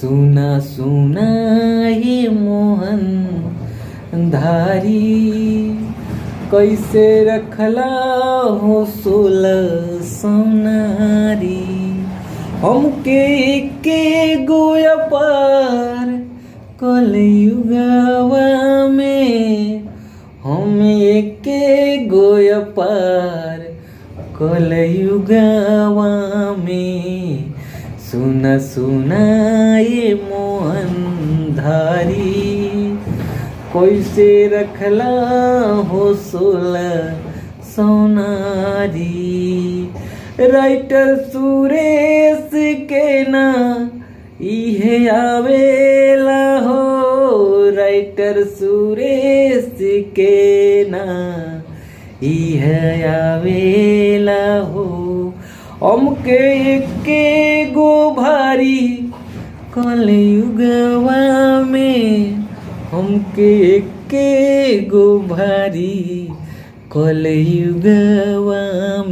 सुना सुना ये मोहन धारी, कैसे रखला हो 16 सोनारी। हमके के गोया पार कलयुगवा में, हम एके गोया पार कलयुगवा में। सुना सुना ये मोहन धारी, कैसे रखला हो 16 सोनारी। राइटर सुरेश के ना इहे आवेला हो, राइटर सुरेश के ना इहे आवेला हो। हमके एके गो भारी कलयुगवा में, हमके एके गो भारी कलयुगवा में।